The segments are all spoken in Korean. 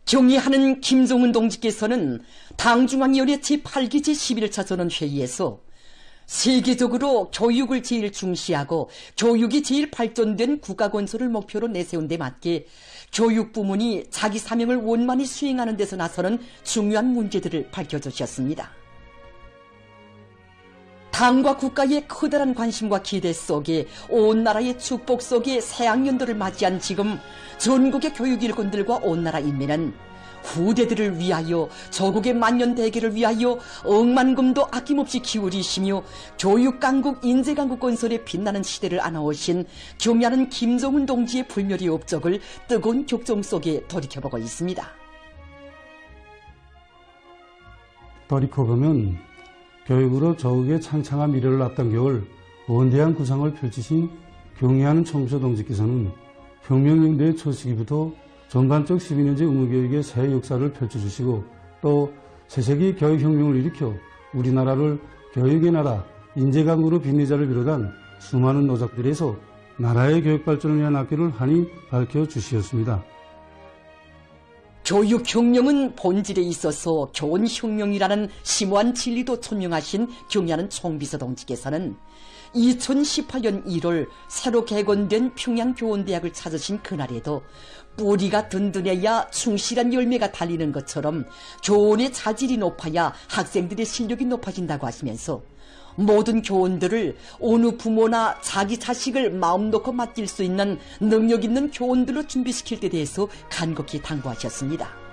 경의하는 김종은 동지께서는 당중앙위원회 제8기 제11차 전원회의에서 세계적으로 교육을 제일 중시하고 교육이 제일 발전된 국가건설을 목표로 내세운 데 맞게 교육 부문이 자기 사명을 원만히 수행하는 데서 나서는 중요한 문제들을 밝혀주셨습니다. 당과 국가의 커다란 관심과 기대 속에 온 나라의 축복 속에 새학년도를 맞이한 지금 전국의 교육일꾼들과 온 나라 인민은 후대들을 위하여 조국의 만년대계를 위하여 억만금도 아낌없이 기울이시며 교육강국 인재강국 건설에 빛나는 시대를 안아오신 경의하는 김종은 동지의 불멸의 업적을 뜨거운 격정 속에 돌이켜보고 있습니다. 돌이켜보면 교육으로 조국의 창창한 미래를 앞당겨올 원대한 구상을 펼치신 경의하는 총비서 동지께서는 혁명연대의 초시기부터 전반적 12년제 의무교육의 새 역사를 펼쳐주시고 또 새세기 교육혁명을 일으켜 우리나라를 교육의 나라, 인재강국으로 빛내자를 비롯한 수많은 노작들에서 나라의 교육 발전을 위한 앞길을 환히 밝혀주시었습니다. 교육혁명은 본질에 있어서 교훈혁명이라는 심오한 진리도 천명하신 경의하는 총비서 동지께서는 2018년 1월 새로 개건된 평양교원대학을 찾으신 그날에도 뿌리가 든든해야 충실한 열매가 달리는 것처럼 교원의 자질이 높아야 학생들의 실력이 높아진다고 하시면서 모든 교원들을 어느 부모나 자기 자식을 마음 놓고 맡길 수 있는 능력 있는 교원들로 준비시킬 데 대해서 간곡히 당부하셨습니다.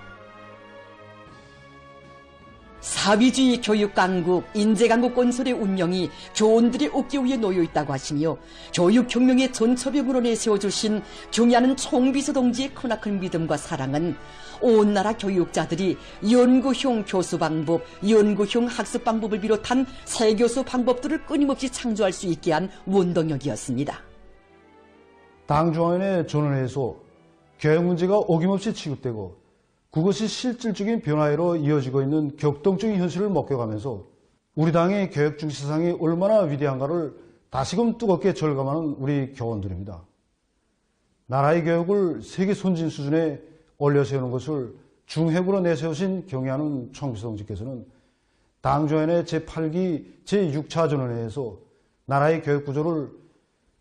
사회주의 교육강국, 인재강국 건설의 운영이 교원들의 어깨 위에 놓여 있다고 하시며 교육혁명의 전초병으로 내세워주신 경의하는 총비서 동지의 크나큰 믿음과 사랑은 온 나라 교육자들이 연구형 교수 방법, 연구형 학습 방법을 비롯한 새 교수 방법들을 끊임없이 창조할 수 있게 한 원동력이었습니다. 당중앙위원회 전원회에서 교육 문제가 어김없이 취급되고 그것이 실질적인 변화로 이어지고 있는 격동적인 현실을 목격하면서 우리 당의 교육 중시 사상이 얼마나 위대한가를 다시금 뜨겁게 절감하는 우리 교원들입니다. 나라의 교육을 세계 선진 수준에 올려세우는 것을 중핵으로 내세우신 경의하는 총비서 동지께서는 당중앙위원회 제8기 제6차 전원회에서 나라의 교육 구조를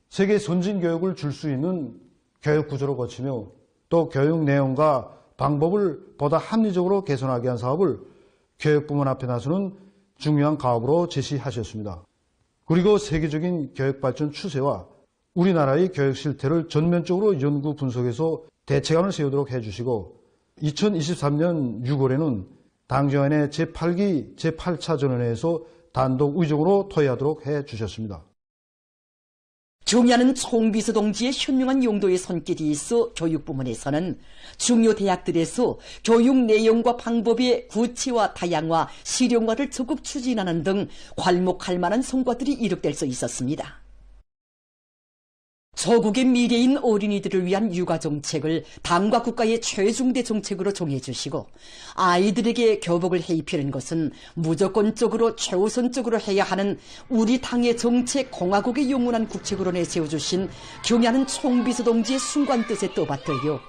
세계 선진 교육을 줄 수 있는 교육 구조로 거치며 또 교육 내용과 방법을 보다 합리적으로 개선하게 한 사업을 교육부문 앞에 나서는 중요한 가업으로 제시하셨습니다. 그리고 세계적인 교육발전 추세와 우리나라의 교육 실태를 전면적으로 연구 분석해서 대책안을 세우도록 해주시고 2023년 6월에는 당중앙위원회 제8기 제8차 전원회에서 단독 의정으로 토의하도록 해주셨습니다. 경의하는 총비서 동지의 현명한 용도의 손길이 있어 교육부문에서는 중요 대학들에서 교육 내용과 방법의 구체화, 다양화, 실용화를 적극 추진하는 등 괄목할 만한 성과들이 이룩될 수 있었습니다. 조국의 미래인 어린이들을 위한 육아정책을 당과 국가의 최중대 정책으로 정해주시고 아이들에게 교복을 해입히는 것은 무조건적으로 최우선적으로 해야 하는 우리 당의 정책 공화국의 영원한 국책으로 내세워주신 경의하는 총비서 동지의 순간 뜻에 떠받들여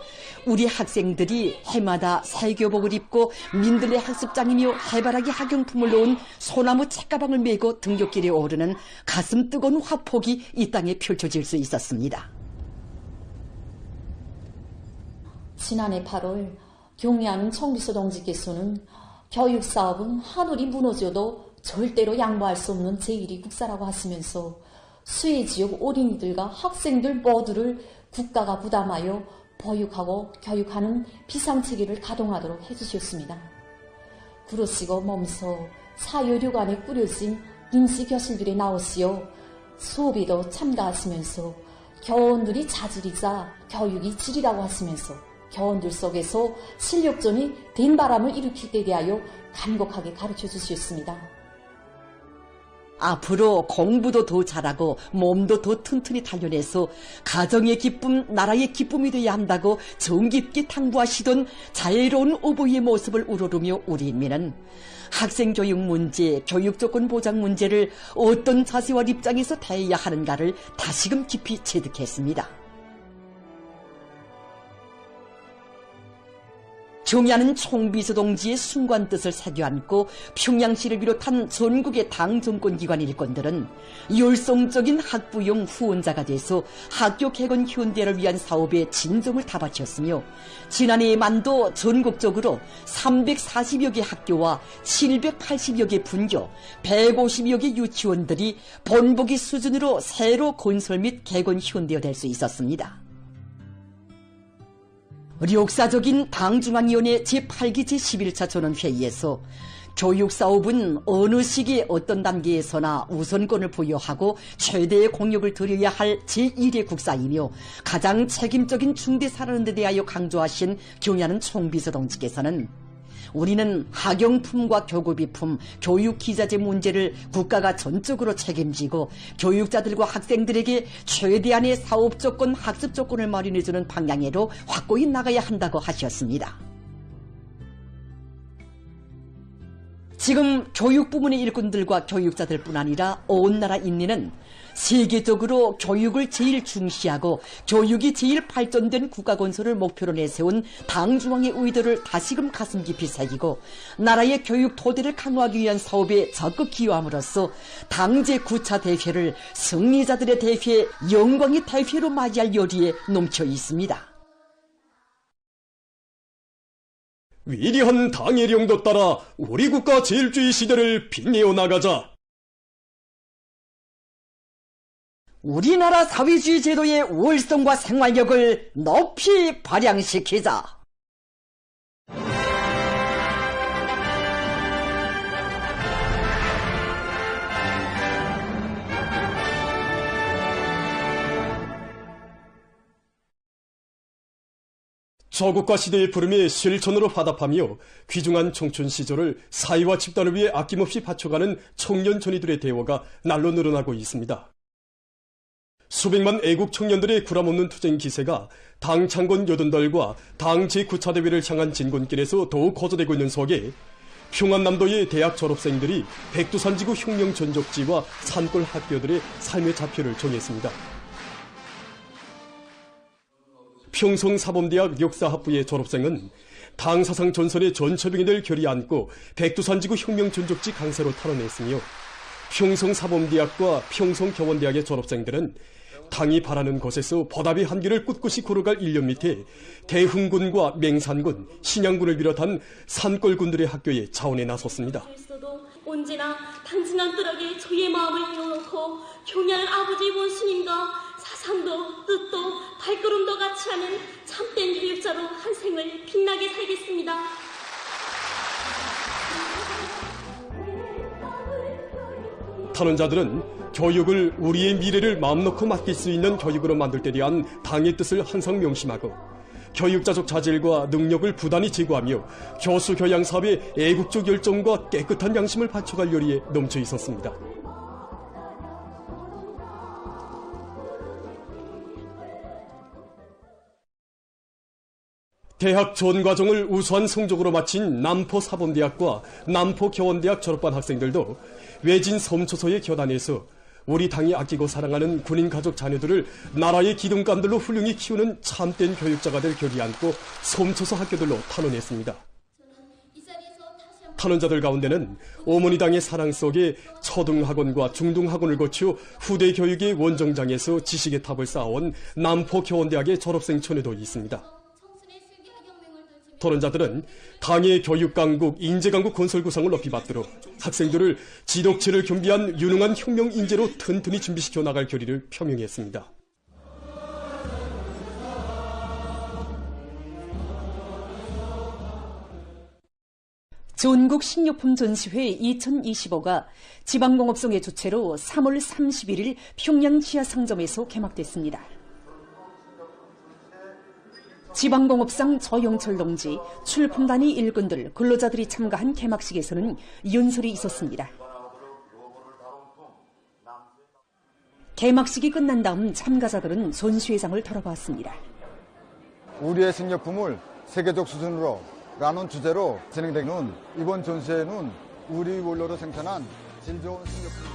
우리 학생들이 해마다 새 교복을 입고 민들레 학습장이며 해바라기 학용품을 놓은 소나무 책가방을 메고 등굣길에 오르는 가슴 뜨거운 화폭이 이 땅에 펼쳐질 수 있었습니다. 지난해 8월 경의하는 총비서 동지께서는 교육사업은 하늘이 무너져도 절대로 양보할 수 없는 제1위 국사라고 하시면서 수혜지역 어린이들과 학생들 모두를 국가가 부담하여 보육하고 교육하는 비상체계를 가동하도록 해주셨습니다. 그러시고 몸소 사교육안에 꾸려진 임시교실들에 나오시어 수업에도 참가하시면서 교원들이 자질이자 교육이 질이라고 하시면서 교원들 속에서 실력전이 된바람을 일으킬 때 대하여 간곡하게 가르쳐 주셨습니다. 앞으로 공부도 더 잘하고 몸도 더 튼튼히 단련해서 가정의 기쁨, 나라의 기쁨이 되어야 한다고 정깊게 당부하시던 자애로운 어버이의 모습을 우러르며 우리 인민은 학생교육 문제, 교육조건 보장 문제를 어떤 자세와 입장에서 대해야 하는가를 다시금 깊이 체득했습니다. 경야는 총비서 동지의 순관 뜻을 새겨 안고 평양시를 비롯한 전국의 당 정권기관 일꾼들은 열성적인 학부용 후원자가 돼서 학교 개건 현대를 위한 사업에 진정을 다 바쳤으며 지난해에만도 전국적으로 340여 개 학교와 780여 개 분교, 150여 개 유치원들이 본보기 수준으로 새로 건설 및 개건 현대화될 수 있었습니다. 역사적인 당중앙위원회 제8기 제11차 전원회의에서 교육사업은 어느 시기에 어떤 단계에서나 우선권을 부여하고 최대의 공력을 들여야 할 제1의 국사이며 가장 책임적인 중대사안에 대하여 강조하신 경야는 총비서 동지께서는 우리는 학용품과 교구비품, 교육기자재 문제를 국가가 전적으로 책임지고 교육자들과 학생들에게 최대한의 사업조건, 학습조건을 마련해주는 방향으로 확고히 나가야 한다고 하셨습니다. 지금 교육부문의 일꾼들과 교육자들뿐 아니라 온 나라 인민은 세계적으로 교육을 제일 중시하고 교육이 제일 발전된 국가건설을 목표로 내세운 당중앙의 의도를 다시금 가슴 깊이 새기고 나라의 교육 토대를 강화하기 위한 사업에 적극 기여함으로써 당 제9차 대회를 승리자들의 대회, 영광의 대회로 맞이할 열의에 넘쳐 있습니다. 위대한 당의 령도 따라 우리 국가 제일주의 시대를 빛내어 나가자. 우리나라 사회주의 제도의 월성과 생활력을 높이 발扬시키자. 저국가 시대의 부름에 실천으로 화답하며 귀중한 청춘 시절을 사회와 집단을 위해 아낌없이 바쳐가는 청년 전의들의 대화가 날로 늘어나고 있습니다. 수백만 애국 청년들의 구람없는 투쟁 기세가 당 창건 80달과 당 제9차 대회를 향한 진군길에서 더욱 거저되고 있는 속에 평안남도의 대학 졸업생들이 백두산지구 혁명 전적지와 산골 학교들의 삶의 좌표를 정했습니다. 평성사범대학 역사학부의 졸업생은 당 사상 전선의 전처병이 될 결의 안고 백두산지구 혁명 전적지 강세로 탈원했으며 평성사범대학과 평성경원대학의 졸업생들은 당이 바라는 곳에서 보답의 한길을 꿋꿋이 걸어갈 일념 밑에 대흥군과 맹산군, 신양군을 비롯한 산골군들의 학교에 자원해 나섰습니다. 언제나 당진한 뜰하게 저희의 마음을 이어놓고 경야는 아버지 원수님과 사상도 뜻도 발걸음도 같이 하는 참된 교육자로 한 생을 빛나게 살겠습니다. 탄원자들은 교육을 우리의 미래를 마음 놓고 맡길 수 있는 교육으로 만들 때 대한 당의 뜻을 항상 명심하고 교육자적 자질과 능력을 부단히 제고하며 교수 교양 사업에 애국적 열정과 깨끗한 양심을 바쳐갈 열의에 넘쳐 있었습니다. 대학 전과정을 우수한 성적으로 마친 남포사범대학과 남포경원대학 졸업반 학생들도 외진 섬초소의 교단에서 우리 당이 아끼고 사랑하는 군인 가족 자녀들을 나라의 기둥감들로 훌륭히 키우는 참된 교육자가 될 결의 안고 섬초소 학교들로 탄원했습니다. 탄원자들 가운데는 어머니 당의 사랑 속에 초등학원과 중등학원을 거쳐 후대 교육의 원정장에서 지식의 탑을 쌓아온 남포경원대학의 졸업생 처녀도 있습니다. 토론자들은 당의 교육강국, 인재강국 건설 구상을 높이 받도록 학생들을 지독체를 겸비한 유능한 혁명 인재로 튼튼히 준비시켜 나갈 결의를 표명했습니다. 전국 식료품 전시회 2025가 지방공업성의 주최로 3월 31일 평양 지하상점에서 개막됐습니다. 지방공업상 조영철 동지, 출품단위 일꾼들, 근로자들이 참가한 개막식에서는 연설이 있었습니다. 개막식이 끝난 다음 참가자들은 전시회장을 털어봤습니다. 우리의 식료품을 세계적 수준으로 라는 주제로 진행되는 이번 전시회는 우리 원료로 생산한 질 좋은 식료품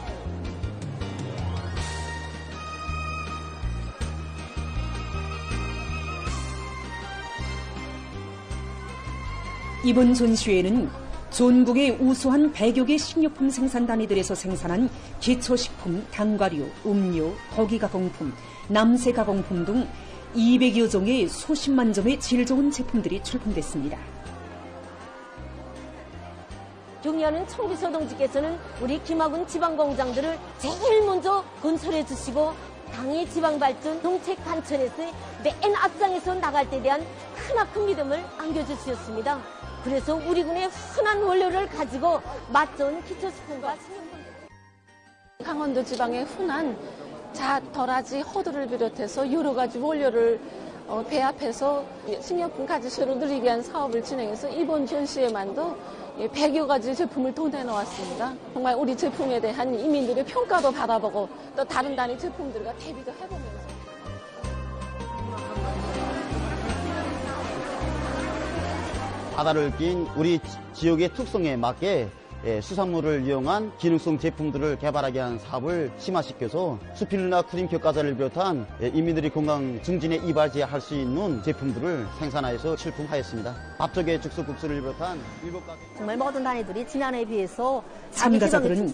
이번 전시회는 전국의 우수한 100여 개 식료품 생산단위들에서 생산한 기초식품, 당과류, 음료, 고기가공품, 남새가공품 등 200여 종의 수십만 점의 질 좋은 제품들이 출품됐습니다. 경리하는 청비서 동지께서는 우리 김학군 지방공장들을 제일 먼저 건설해 주시고 당의 지방발전 정책 관천에서 맨 앞장에서 나갈 때 대한 크나큰 믿음을 안겨주셨습니다. 그래서 우리 군의 흔한 원료를 가지고 맛 좋은 기초식품과 식료품 강원도 지방의 흔한 잣, 도라지, 호두를 비롯해서 여러 가지 원료를 배합해서 식료품 가지수를 늘리기 위한 사업을 진행해서 이번 전시회만도 100여 가지 제품을 도내놓았습니다. 정말 우리 제품에 대한 이민들의 평가도 받아보고 또 다른 단위 제품들과 대비도 해보면서 바다를 낀 우리 지역의 특성에 맞게 수산물을 이용한 기능성 제품들을 개발하기 위한 사업을 심화시켜서 수필루나 크림 격가자를 비롯한 인민들이 건강 증진에 이바지할 수 있는 제품들을 생산하여서 출품하였습니다. 밥조개 즉석국수를 비롯한 7가지 정말 모든 단위들이 지난해에 비해서 참가자들은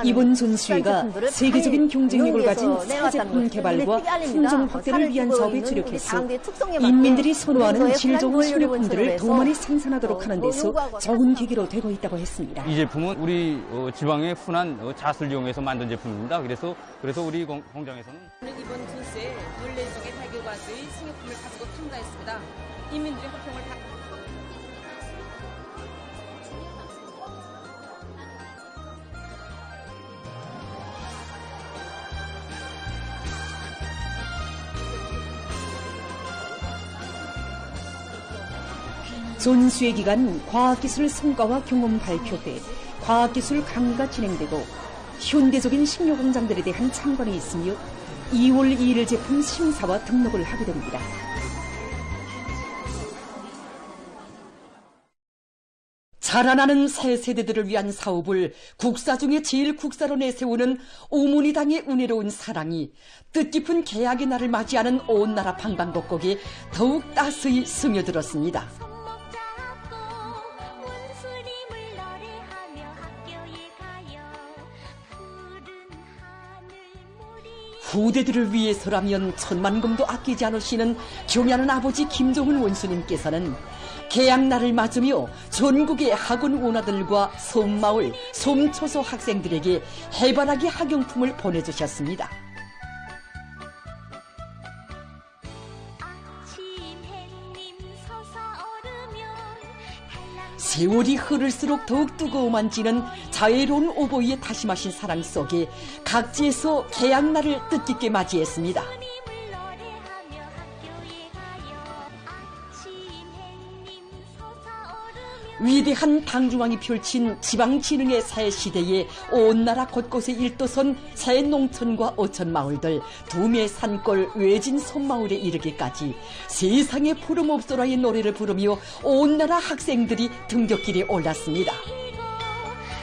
이번 전시회가 세계적인 경쟁력을 가진 새 제품 개발과 품종 확대를 위한 사업에 주력했어 인민들이 선호하는 질 좋은 식료품들을 더 많이 생산하도록 하는 데서 좋은 계기로 되고 있다고 했습니다. 이 제품은 우리 지방의 흔한 잣을 이용해서 만든 제품입니다. 그래서 우리 공장에서는 이번 전시에 14종의 100여 가지의 식료품을 가지고 참가했습니다. 인민들의 호평을 다 전시회 기간 과학기술 성과와 경험 발표회, 과학기술 강의가 진행되고 현대적인 식료공장들에 대한 참관이 있으며 2월 2일 제품 심사와 등록을 하게 됩니다. 자라나는 새 세대들을 위한 사업을 국사 중에 제일 국사로 내세우는 어머니당의 은혜로운 사랑이 뜻깊은 개학의 날을 맞이하는 온 나라 방방곡곡에 더욱 따스히 스며들었습니다. 후대들을 위해서라면 천만금도 아끼지 않으시는 경야는 아버지 김종훈 원수님께서는 개학날을 맞으며 전국의 학원 원아들과 섬마을, 섬초소 학생들에게 해바라기 학용품을 보내주셨습니다. 세월이 흐를수록 더욱 뜨거워만지는 자애로운 오보이의 다시마신 사랑 속에 각지에서 개학날을 뜻깊게 맞이했습니다. 위대한 당중왕이 펼친 지방진흥의 새 시대에 온 나라 곳곳에 일도선 새 농촌과 어촌 마을들, 두매 산골 외진 섬마을에 이르기까지 세상의 푸름없소라의 노래를 부르며 온 나라 학생들이 등굣길에 올랐습니다.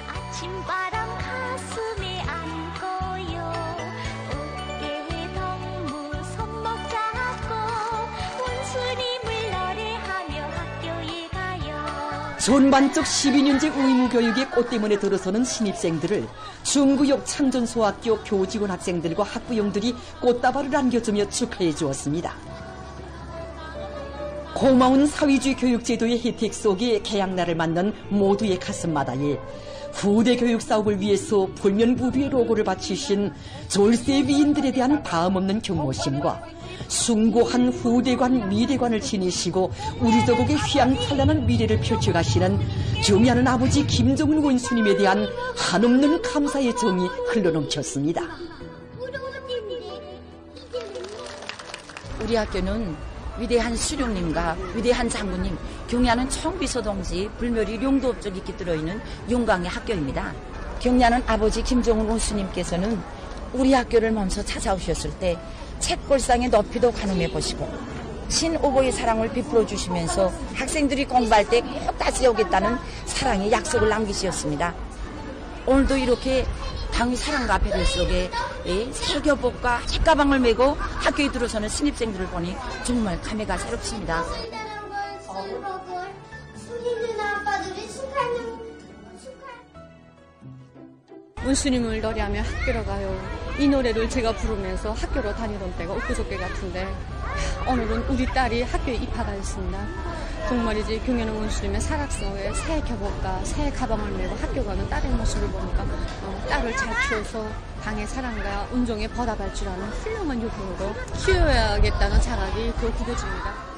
아침바람 가슴에 안고요 어깨에 덕무 손목 잡고 원수님을 노래하며 학교에 가요. 전반적 12년제 의무교육의 꽃대문에 들어서는 신입생들을 중구역 창전소학교 교직원 학생들과 학부형들이 꽃다발을 안겨주며 축하해 주었습니다. 고마운 사회주의 교육제도의 혜택 속에 개학날을 맞는 모두의 가슴마다에 후대 교육 사업을 위해서 불면부비의 로고를 바치신 졸세 위인들에 대한 다음없는 경모심과 숭고한 후대관 미대관을 지니시고 우리 조국의 휘황찬란한 미래를 펼쳐가시는 경야는 아버지 김종훈 원수님에 대한 한없는 감사의 정이 흘러넘쳤습니다. 우리 학교는 위대한 수령님과 위대한 장군님, 경야는 청비서 동지 불멸이 용도업적이 깃들어 있는 용광의 학교입니다. 경야는 아버지 김종훈 원수님께서는 우리 학교를 먼저 찾아오셨을 때 책골상의 높이도 가늠해 보시고 신오보의 사랑을 베풀어 주시면서 학생들이 공부할 때 꼭 따스해오겠다는 사랑의 약속을 남기셨습니다. 오늘도 이렇게 당의 사랑과 배려 속에 서교복과 책가방을 메고 학교에 들어서는 신입생들을 보니 정말 감회가 새롭습니다. 수기누나 원수님을 노래하며 학교로 가요. 이 노래를 제가 부르면서 학교로 다니던 때가 엊그저께 같은데 오늘은 우리 딸이 학교에 입학가 했습니다. 정말이지 경연한 원수님의 사각서에 새 교복과 새 가방을 메고 학교 가는 딸의 모습을 보니까 딸을 잘 키워서 당의 사랑과 운종에 보답할 줄 아는 훌륭한 유부모로 키워야겠다는 자각이 더 굳어집니다.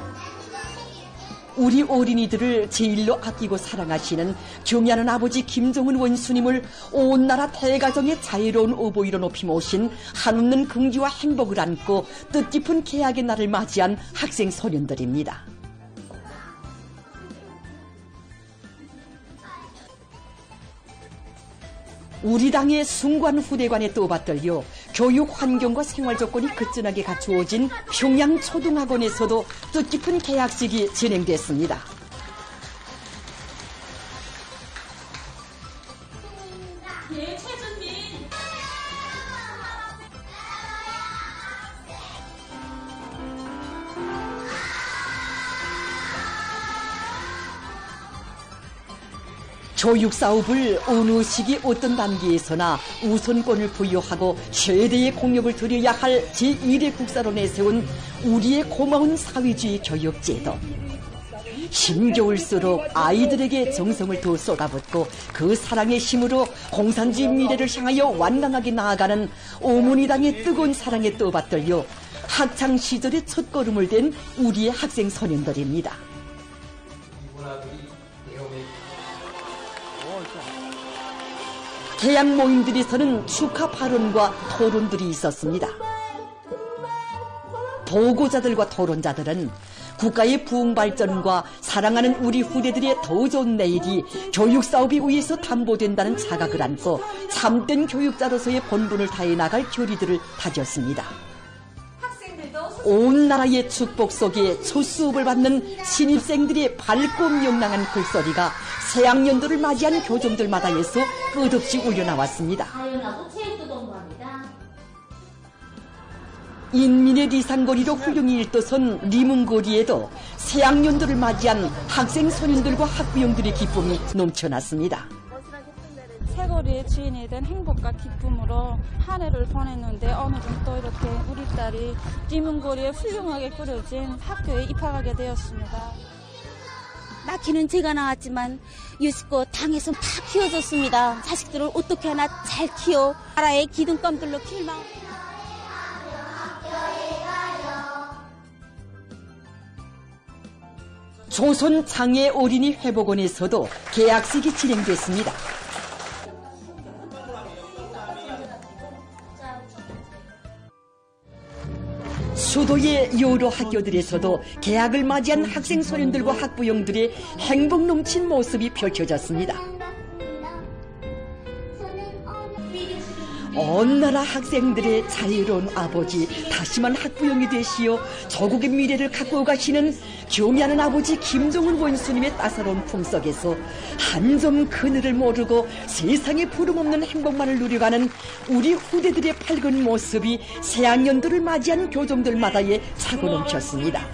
우리 어린이들을 제일로 아끼고 사랑하시는 경애하는 아버지 김정은 원수님을 온 나라 대가정의 자유로운 어버이로 높이 모신 한없는 긍지와 행복을 안고 뜻깊은 개학의 날을 맞이한 학생 소년들입니다. 우리 당의 숭고한 후대관에 떠받들려 교육 환경과 생활 조건이 끝진하게 갖추어진 평양 초등학원에서도 뜻깊은 개학식이 진행됐습니다. 예, 최준민. 교육 사업을 어느 시기 어떤 단계에서나 우선권을 부여하고 최대의 공력을 들여야 할 제1의 국사로 내세운 우리의 고마운 사회주의 교육제도. 힘겨울수록 아이들에게 정성을 더 쏟아붓고 그 사랑의 힘으로 공산주의 미래를 향하여 완강하게 나아가는 어머니당의 뜨거운 사랑에 떠받들려 학창시절의 첫걸음을 댄 우리의 학생 소년들입니다. 개학 모임들에서는 축하 발언과 토론들이 있었습니다. 보고자들과 토론자들은 국가의 부흥 발전과 사랑하는 우리 후대들의 더 좋은 내일이 교육 사업에 의해서 담보된다는 자각을 안고 참된 교육자로서의 본분을 다해 나갈 교리들을 다졌습니다. 온 나라의 축복 속에 첫 수업을 받는 신입생들의 밝고 명랑한 글소리가 새학년도를 맞이한 교정들마다에서 끝없이 울려나왔습니다. 인민의 리산거리로 훌륭히 일떠선 리문거리에도 새학년도를 맞이한 학생 소년들과 학부형들의 기쁨이 넘쳐났습니다. 새거리의 주인이 된 행복과 기쁨으로 한 해를 보냈는데 오늘은 또 이렇게 우리 딸이 리문거리에 훌륭하게 꾸려진 학교에 입학하게 되었습니다. 낳기는 제가 낳았지만 유식고 당에서 다 키워줬습니다. 자식들을 어떻게 하나 잘 키워 나라의 기둥감들로 키울 마음. 조선 장애 어린이 회복원에서도 개학식이 진행됐습니다. 수도의 여러 학교들에서도 개학을 맞이한 학생 소년들과 학부형들의 행복 넘친 모습이 펼쳐졌습니다. 온 나라 학생들의 자유로운 아버지, 다시만 학부형이 되시어 조국의 미래를 갖고 가시는 경애하는 아버지 김정은 원수님의 따사로운 품속에서 한 점 그늘을 모르고 세상에 부름없는 행복만을 누려가는 우리 후대들의 밝은 모습이 새학년도를 맞이한 교정들마다에 차고 넘쳤습니다.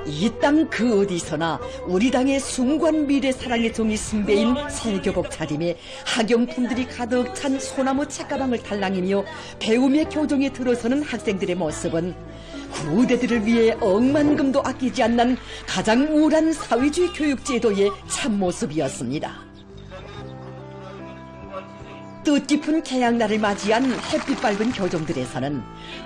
이 땅 그 어디서나 우리 당의 숭고한 미래 사랑의 종이 승배인 새 교복 차림에 학용품들이 가득 찬 소나무 책가방을 달랑이며 배움의 교정에 들어서는 학생들의 모습은 후대들을 위해 억만금도 아끼지 않는 가장 우울한 사회주의 교육제도의 참모습이었습니다. 뜻깊은 개학날을 맞이한 햇빛 밝은 교정들에서는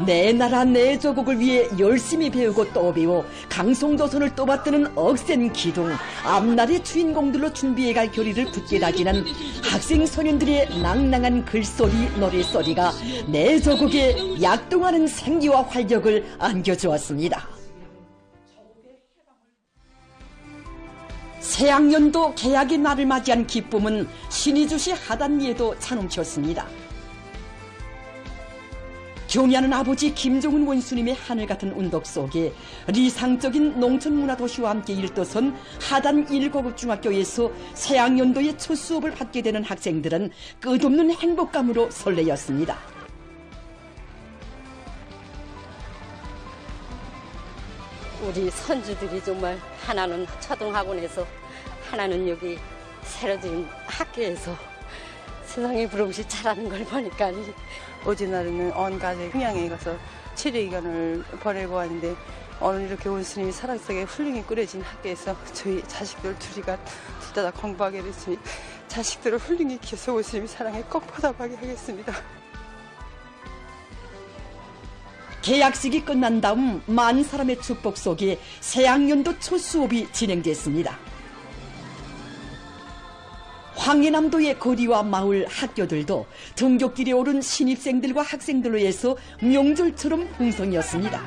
내 나라 내 조국을 위해 열심히 배우고 또 배워 강성도선을 떠받드는 억센 기둥, 앞날의 주인공들로 준비해갈 교리를 굳게 다지는 학생 소년들의 낭낭한 글소리, 노래소리가 내 조국에 약동하는 생기와 활력을 안겨주었습니다. 새학년도 개학의 날을 맞이한 기쁨은 신의주시 하단리에도 차넘쳤습니다. 경애하는 아버지 김정은 원수님의 하늘같은 운덕 속에 리상적인 농촌문화도시와 함께 일떠선 하단 1고급 중학교에서 새학년도의 첫 수업을 받게 되는 학생들은 끝없는 행복감으로 설레었습니다. 우리 선주들이 정말 하나는 초등학원에서 하나는 여기 새로 지은 학교에서 세상에 부러움없이 잘하는 걸 보니까 어제날에는 온 가족 평양에 가서 7일간을 보내고 왔는데 오늘 이렇게 온 스님이 사랑스럽게 훌륭히 꾸려진 학교에서 저희 자식들 둘 다 공부하게 됐으니 자식들을 훌륭히 키워서 온 스님이 사랑에 꼭 보답하게 하겠습니다. 개학식이 끝난 다음 많은 사람의 축복 속에 새학년도 첫 수업이 진행됐습니다. 황해남도의 거리와 마을 학교들도 등굣길에 오른 신입생들과 학생들로 해서 명절처럼 풍성이었습니다.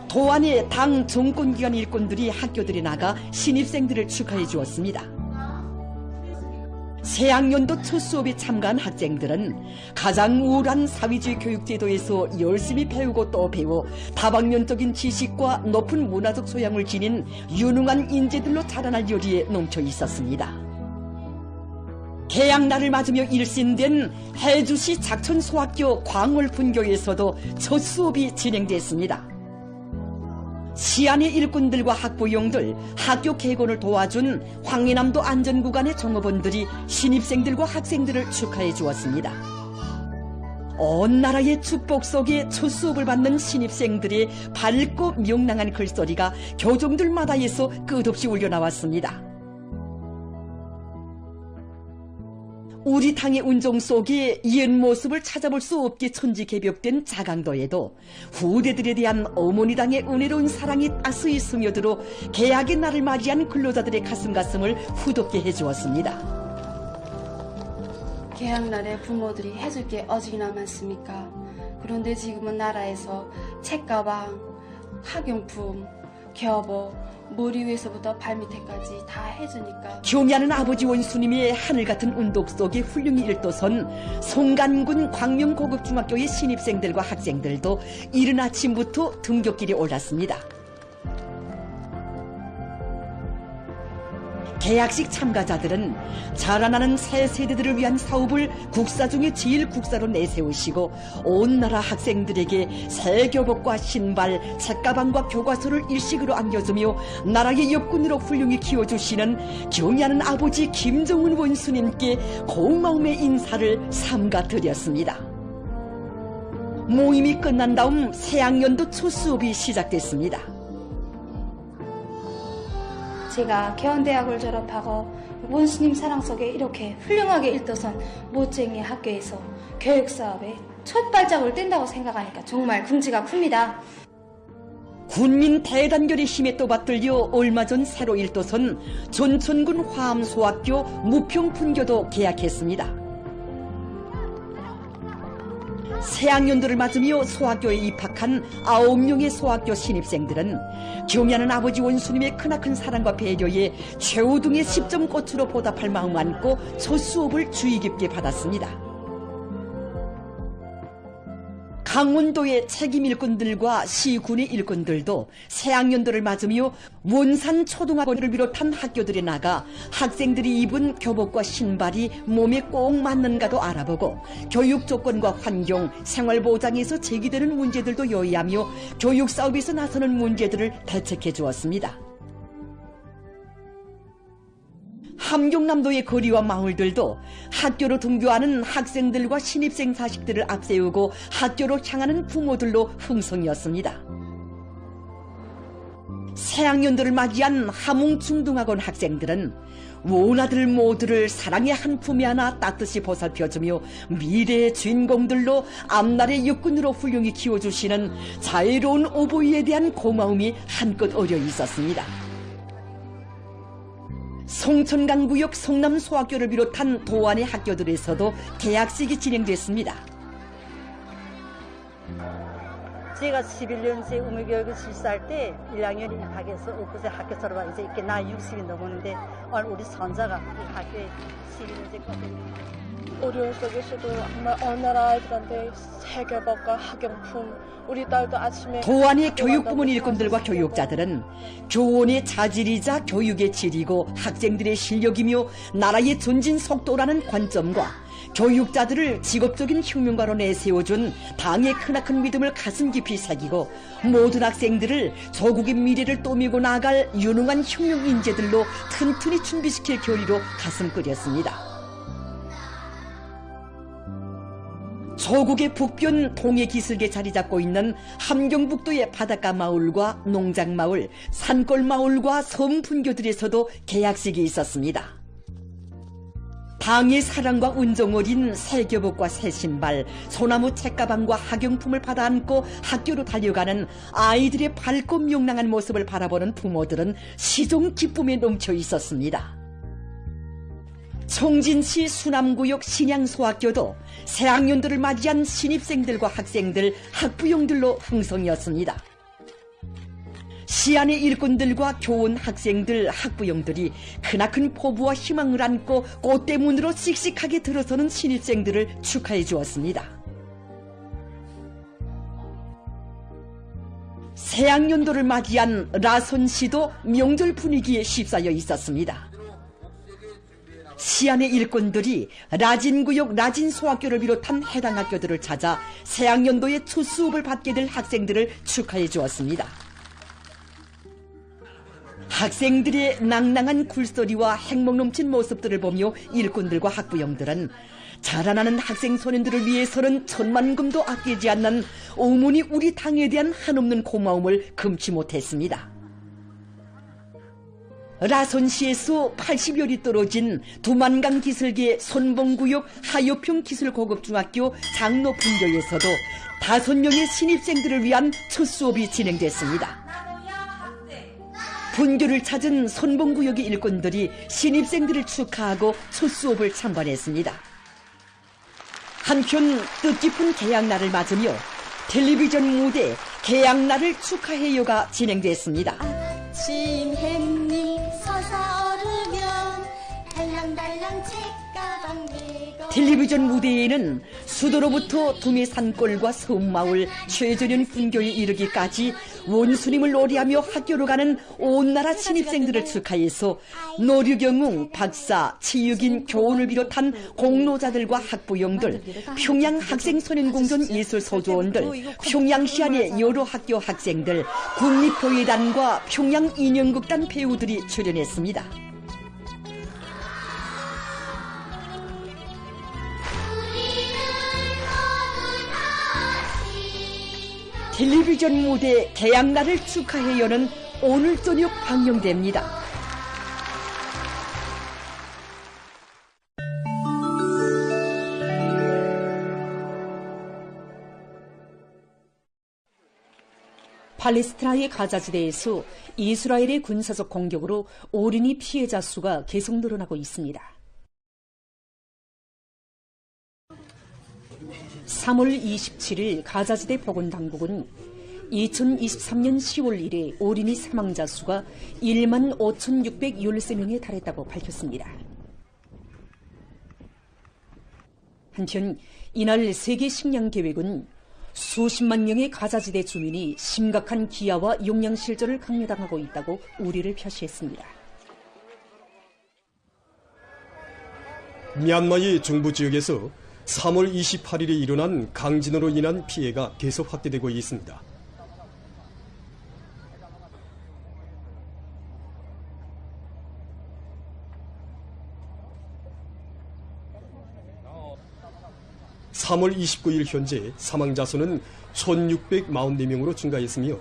도안의 당 정권기관 일꾼들이 학교들에 나가 신입생들을 축하해 주었습니다. 새학년도 첫 수업에 참가한 학생들은 가장 우울한 사회주의 교육제도에서 열심히 배우고 또 배워 다방면적인 지식과 높은 문화적 소양을 지닌 유능한 인재들로 자라날 요리에 넘쳐 있었습니다. 개학날을 맞으며 일신된 해주시 작천소학교 광월분교에서도 첫 수업이 진행됐습니다. 시안의 일꾼들과 학부용들, 학교 개건을 도와준 황해남도 안전구간의 종업원들이 신입생들과 학생들을 축하해 주었습니다. 온 나라의 축복 속에 첫 수업을 받는 신입생들의 밝고 명랑한 글소리가 교정들마다에서 끝없이 울려나왔습니다. 우리 당의 운정 속에 옛 모습을 찾아볼 수 없게 천지개벽된 자강도에도 후대들에 대한 어머니당의 은혜로운 사랑이 따스히 스며들어 개학의 날을 맞이한 근로자들의 가슴을 후덥게 해주었습니다. 개학날에 부모들이 해줄 게 어지기나 많습니까? 그런데 지금은 나라에서 책가방, 학용품, 겨보, 머리 위에서부터 발밑에까지 다 해주니까. 경애하는 아버지 원수님의 하늘같은 운동 속에 훌륭히 일도선 송간군 광명고급중학교의 신입생들과 학생들도 이른 아침부터 등굣길에 올랐습니다. 개학식 참가자들은 자라나는 새 세대들을 위한 사업을 국사 중에 제일 국사로 내세우시고 온 나라 학생들에게 새 교복과 신발, 책가방과 교과서를 일식으로 안겨주며 나라의 역군으로 훌륭히 키워주시는 경애하는 아버지 김정은 원수님께 고마움의 인사를 삼가 드렸습니다. 모임이 끝난 다음 새학년도 첫 수업이 시작됐습니다. 제가 개원대학을 졸업하고 원수님 사랑 속에 이렇게 훌륭하게 일떠선 모쟁이 학교에서 교육사업에 첫 발자국을 뗀다고 생각하니까 정말 긍지가 큽니다. 군민 대단결의 힘에 또 받들려 얼마 전 새로 일도선 전천군 화암소학교 무평분교도 개학했습니다. 새학년도를 맞으며 소학교에 입학한 9명의 소학교 신입생들은 경애하는 아버지 원수님의 크나큰 사랑과 배려에 최우등의 10점 꽃으로 보답할 마음 안고 첫 수업을 주의 깊게 받았습니다. 강원도의 책임 일꾼들과 시군의 일꾼들도 새학년도를 맞으며 원산 초등학교를 비롯한 학교들에 나가 학생들이 입은 교복과 신발이 몸에 꼭 맞는가도 알아보고 교육 조건과 환경, 생활보장에서 제기되는 문제들도 여의하며 교육 사업에서 나서는 문제들을 대책해 주었습니다. 함경남도의 거리와 마을들도 학교로 등교하는 학생들과 신입생 자식들을 앞세우고 학교로 향하는 부모들로 풍성이었습니다. 새학년도를 맞이한 함흥중등학원 학생들은 원아들 모두를 사랑의 한 품에 안아 따뜻이 보살펴주며 미래의 주인공들로 앞날의 육군으로 훌륭히 키워주시는 자애로운 어버이에 대한 고마움이 한껏 어려 있었습니다. 송천강구역 성남소학교를 비롯한 도안의 학교들에서도 개학식이 진행됐습니다. 제가 11년째 의무교육을 실시할 때 1학년 입학해서 엊그제 학교 졸업한 이제 이렇게 나이 60이 넘었는데 오늘 우리 손자가 이 학교에 11년째 거든요. 어려운 속에서도 정말 어느 나라 아이들한테 새 교복과 학용품, 우리 딸도 아침에 도안의 교육부문 일꾼들과 교육자들은 교원의 자질이자 교육의 질이고 학생들의 실력이며 나라의 전진 속도라는 관점과 교육자들을 직업적인 혁명가로 내세워준 당의 크나큰 믿음을 가슴 깊이 새기고 모든 학생들을 조국의 미래를 또밀고 나아갈 유능한 혁명 인재들로 튼튼히 준비시킬 교리로 가슴 끓였습니다. 조국의 북변 동해 기슭에 자리 잡고 있는 함경북도의 바닷가 마을과 농장 마을, 산골 마을과 섬 분교들에서도 개학식이 있었습니다. 당의 사랑과 운정 어린 새 교복과 새 신발, 소나무 책가방과 학용품을 받아 안고 학교로 달려가는 아이들의 밝고 명랑한 모습을 바라보는 부모들은 시종 기쁨에 넘쳐 있었습니다. 청진시 수남구역 신양소학교도 새학년들을 맞이한 신입생들과 학생들, 학부형들로 흥성이었습니다. 시안의 일꾼들과 교원 학생들, 학부형들이 크나큰 포부와 희망을 안고 꽃대문으로 씩씩하게 들어서는 신입생들을 축하해 주었습니다. 새학년도를 맞이한 라선시도 명절 분위기에 휩싸여 있었습니다. 시안의 일꾼들이 라진구역 라진소학교를 비롯한 해당 학교들을 찾아 새학년도에 첫 수업을 받게 될 학생들을 축하해 주었습니다. 학생들의 낭낭한 굴소리와 행복 넘친 모습들을 보며 일꾼들과 학부형들은 자라나는 학생 소년들을 위해서는 천만금도 아끼지 않는 어머니 우리 당에 대한 한없는 고마움을 금치 못했습니다. 라선시에서 80여 리 떨어진 두만강 기슭의 손봉구역 하요평 기술고급중학교 장로 분교에서도 5명의 신입생들을 위한 첫 수업이 진행됐습니다. 분교를 찾은 손봉구역의 일꾼들이 신입생들을 축하하고 첫 수업을 참관했습니다. 한편 뜻깊은 개학날을 맞으며 텔레비전 무대 개학날을 축하해요가 진행됐습니다. 아침 햇빛 솟아오르면 달랑달랑 책가방 메고 텔레비전 무대에는 수도로부터 두메 산골과 섬마을 최전현 분교에 이르기까지 원수님을 노래하며 학교로 가는 온 나라 신입생들을 축하해서 노류경웅, 박사, 체육인, 교원을 비롯한 공로자들과 학부형들, 평양 학생소년공전 예술소조원들, 평양시안의 여러 학교 학생들, 국립교회단과 평양인형극단 배우들이 출연했습니다. 텔레비전 무대 개학날을 축하해요는 오늘 저녁 방영됩니다. 팔레스타인의 가자지대에서 이스라엘의 군사적 공격으로 어린이 피해자 수가 계속 늘어나고 있습니다. 3월 27일 가자지대 보건당국은 2023년 10월 이래 어린이 사망자 수가 1만 5,613명에 달했다고 밝혔습니다. 한편 이날 세계식량계획은 수십만 명의 가자지대 주민이 심각한 기아와 용량실조를 강요당하고 있다고 우려를 표시했습니다. 미얀마의 중부 지역에서 3월 28일에 일어난 강진으로 인한 피해가 계속 확대되고 있습니다. (3월 29일) 현재 사망자 수는 1,644명으로 증가했으며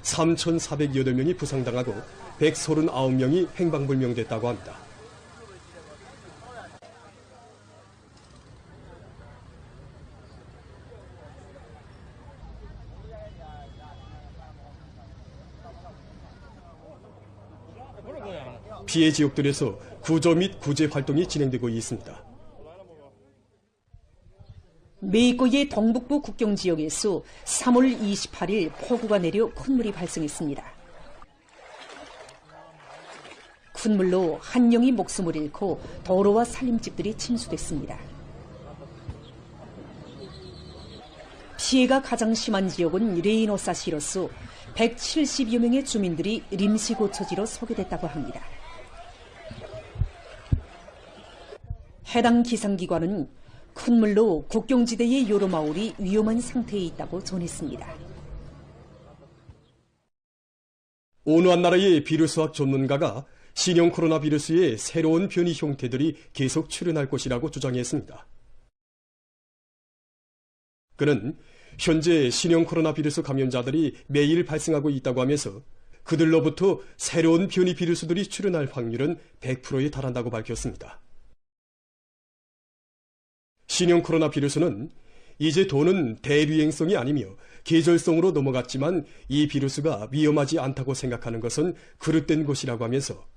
3,408명이 부상당하고 139명이 행방불명됐다고 합니다. 피해 지역들에서 구조 및 구제 활동이 진행되고 있습니다. 메이코의 동북부 국경 지역에서 3월 28일 폭우가 내려 큰 물이 발생했습니다. 큰 물로 한 명이 목숨을 잃고 도로와 살림집들이 침수됐습니다. 피해가 가장 심한 지역은 레이노사시로서 170여 명의 주민들이臨時고처지로 소개됐다고 합니다. 해당 기상기관은 큰 물로 국경지대의 여러 마을이 위험한 상태에 있다고 전했습니다. 어느 한 나라의 비루스학 전문가가 신형 코로나 비루스의 새로운 변이 형태들이 계속 출현할 것이라고 주장했습니다. 그는 현재 신형 코로나 비루스 감염자들이 매일 발생하고 있다고 하면서 그들로부터 새로운 변이 비루스들이 출현할 확률은 100%에 달한다고 밝혔습니다. 신형 코로나 비루스는 이제 더는 대유행성이 아니며 계절성으로 넘어갔지만 이 비루스가 위험하지 않다고 생각하는 것은 그릇된 것이라고 하면서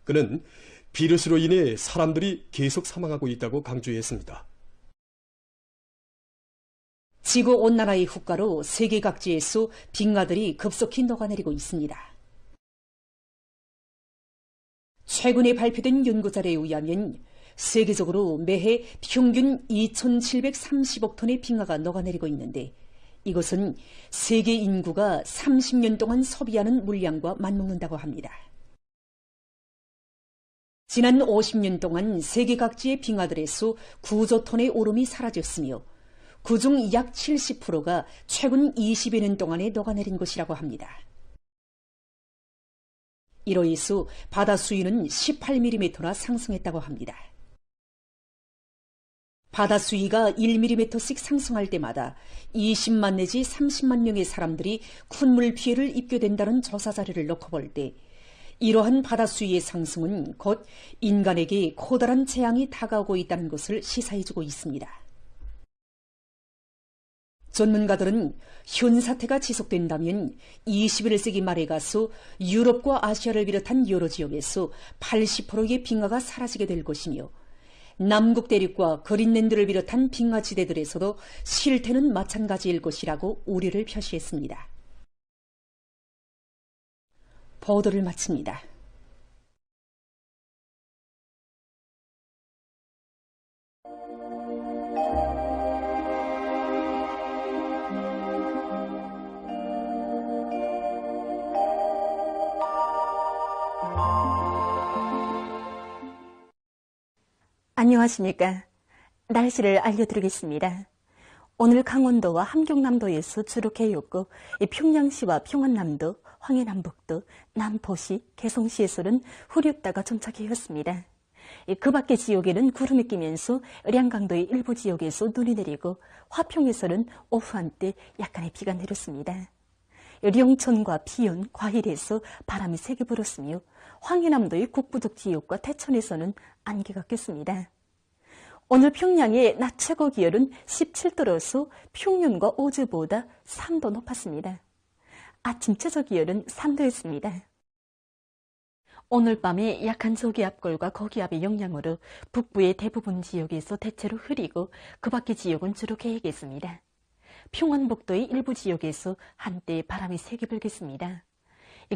그는 비루스로 인해 사람들이 계속 사망하고 있다고 강조했습니다. 지구온난화의 후과로 세계 각지에서 빙하들이 급속히 녹아내리고 있습니다. 최근에 발표된 연구자료에 의하면 세계적으로 매해 평균 2,730억 톤의 빙하가 녹아내리고 있는데 이것은 세계 인구가 30년 동안 소비하는 물량과 맞먹는다고 합니다. 지난 50년 동안 세계 각지의 빙하들에서 9조 톤의 얼음이 사라졌으며 그중 약 70%가 최근 20여 년 동안에 녹아내린 것이라고 합니다. 이로 인해서 바다 수위는 18mm나 상승했다고 합니다. 바다 수위가 1mm씩 상승할 때마다 20만 내지 30만 명의 사람들이 큰 물 피해를 입게 된다는 조사 자료를 놓고 볼 때 이러한 바다 수위의 상승은 곧 인간에게 커다란 재앙이 다가오고 있다는 것을 시사해주고 있습니다. 전문가들은 현 사태가 지속된다면 21세기 말에 가서 유럽과 아시아를 비롯한 여러 지역에서 80%의 빙하가 사라지게 될 것이며 남극 대륙과 그린랜드를 비롯한 빙하지대들에서도 실태는 마찬가지일 것이라고 우려를 표시했습니다. 보도를 마칩니다. 안녕하십니까. 날씨를 알려드리겠습니다. 오늘 강원도와 함경남도에서 주로 개였고 평양시와 평안남도, 황해남북도, 남포시, 개성시에서는 흐렸다가 정착해였습니다. 그 밖의 지역에는 구름이 끼면서 량강도의 일부 지역에서 눈이 내리고 화평에서는 오후 한때 약간의 비가 내렸습니다. 령천과 비연, 과일에서 바람이 세게 불었으며 황해남도의 국부족 지역과 태천에서는 안개가 꼈습니다. 오늘 평양의 낮 최고 기온은 17도로서 평년과 어제보다 3도 높았습니다. 아침 최저 기온은 3도였습니다. 오늘 밤에 약한 저기압골과 고기압의 영향으로 북부의 대부분 지역에서 대체로 흐리고 그 밖의 지역은 주로 개겠습니다. 평안북도의 일부 지역에서 한때 바람이 세게 불겠습니다.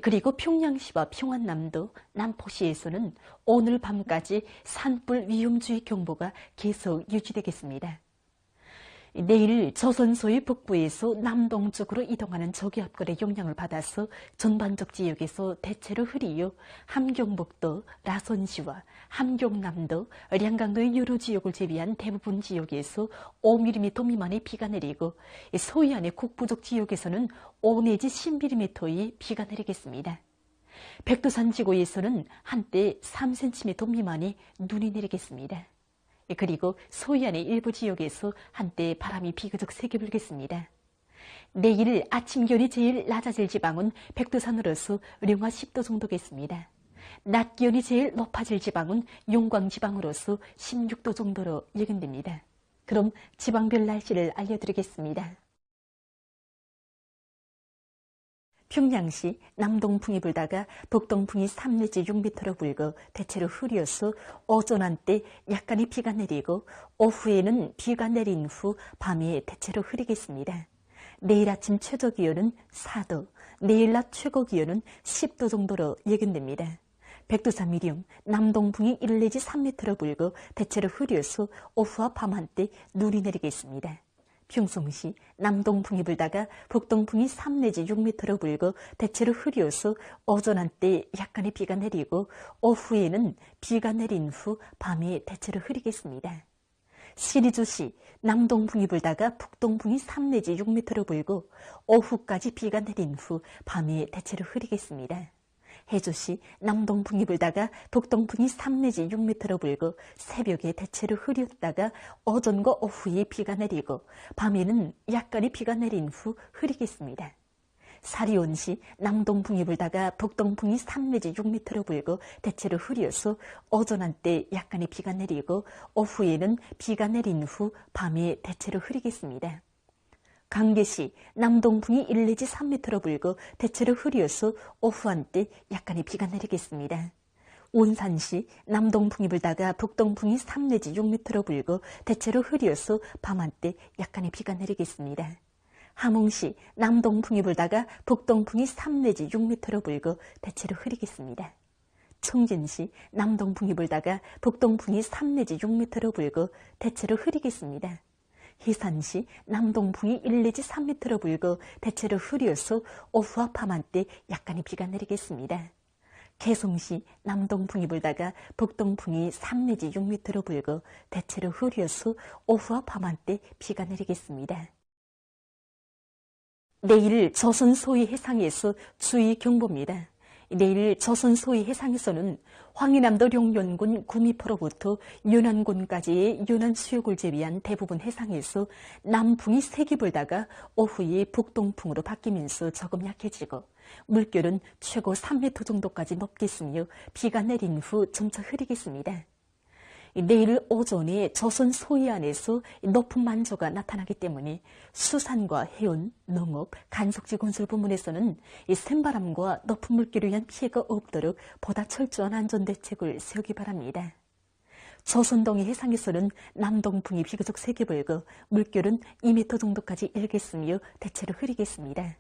그리고 평양시와 평안남도, 남포시에서는 오늘 밤까지 산불 위험주의 경보가 계속 유지되겠습니다. 내일 조선소의 북부에서 남동쪽으로 이동하는 저기압골의 영향을 받아서 전반적 지역에서 대체로 흐리요 함경북도, 라선시와 함경남도, 량강도의 여러 지역을 제외한 대부분 지역에서 5mm 미만의 비가 내리고 서해안의 국부족 지역에서는 5 내지 10mm의 비가 내리겠습니다. 백두산 지구에서는 한때 3cm 미만의 눈이 내리겠습니다. 그리고 서해안의 일부 지역에서 한때 바람이 비교적 세게 불겠습니다. 내일 아침 기온이 제일 낮아질 지방은 백두산으로서 영하 10도 정도겠습니다. 낮 기온이 제일 높아질 지방은 용광 지방으로서 16도 정도로 예견됩니다. 그럼 지방별 날씨를 알려드리겠습니다. 평양시 남동풍이 불다가 북동풍이 3 내지 6m로 불고 대체로 흐려서 오전 한때 약간의 비가 내리고 오후에는 비가 내린 후 밤에 대체로 흐리겠습니다. 내일 아침 최저 기온은 4도, 내일 낮 최고 기온은 10도 정도로 예견됩니다. 백두산 미령 남동풍이 1 내지 3m로 불고 대체로 흐려서 오후와 밤 한때 눈이 내리겠습니다. 평송시 남동풍이 불다가 북동풍이 3 내지 6m로 불고 대체로 흐려서 오전 한때 약간의 비가 내리고 오후에는 비가 내린 후 밤에 대체로 흐리겠습니다. 시리주시 남동풍이 불다가 북동풍이 3 내지 6m로 불고 오후까지 비가 내린 후 밤에 대체로 흐리겠습니다. 해주시 남동풍이 불다가 북동풍이 3 내지 6m로 불고 새벽에 대체로 흐렸다가 오전과 오후에 비가 내리고 밤에는 약간의 비가 내린 후 흐리겠습니다. 사리온시 남동풍이 불다가 북동풍이 3 내지 6m로 불고 대체로 흐려서 오전 한때 약간의 비가 내리고 오후에는 비가 내린 후 밤에 대체로 흐리겠습니다. 강계시 남동풍이 1 내지 3m로 불고 대체로 흐려서 오후 한때 약간의 비가 내리겠습니다. 온산시 남동풍이 불다가 북동풍이 3 내지 6m로 불고 대체로 흐려서 밤 한때 약간의 비가 내리겠습니다. 함흥시 남동풍이 불다가 북동풍이 3 내지 6m로 불고 대체로 흐리겠습니다. 청진시 남동풍이 불다가 북동풍이 3 내지 6m로 불고 대체로 흐리겠습니다. 희산시 남동풍이 1 내지 3m로 불고 대체로 흐려서 오후와 밤 한때 약간의 비가 내리겠습니다. 개성시 남동풍이 불다가 북동풍이 3 내지 6m로 불고 대체로 흐려서 오후와 밤 한때 비가 내리겠습니다. 내일 조선 소위 해상에서 주의 경보입니다. 내일 조선 소위 해상에서는 황해남도 룡연군 구미포로부터 윤안군까지의 윤안 수역을 제외한 대부분 해상에서 남풍이 세게 불다가 오후에 북동풍으로 바뀌면서 조금 약해지고 물결은 최고 3m 정도까지 높겠으며 비가 내린 후 점차 흐리겠습니다. 내일 오전에 조선 소해안에서 높은 만조가 나타나기 때문에 수산과 해운, 농업, 간속지 건설 부문에서는 샘바람과 높은 물결을 위한 피해가 없도록 보다 철저한 안전대책을 세우기 바랍니다. 조선동해 해상에서는 남동풍이 비교적 세게 불고 물결은 2m 정도까지 일겠으며 대체로 흐리겠습니다.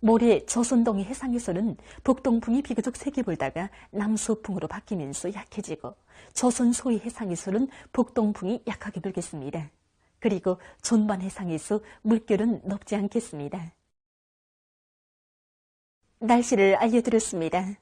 모레 조선동해 해상에서는 북동풍이 비교적 세게 불다가 남서풍으로 바뀌면서 약해지고 조선 소위 해상에서는 북동풍이 약하게 불겠습니다. 그리고 전반 해상에서 물결은 높지 않겠습니다. 날씨를 알려드렸습니다.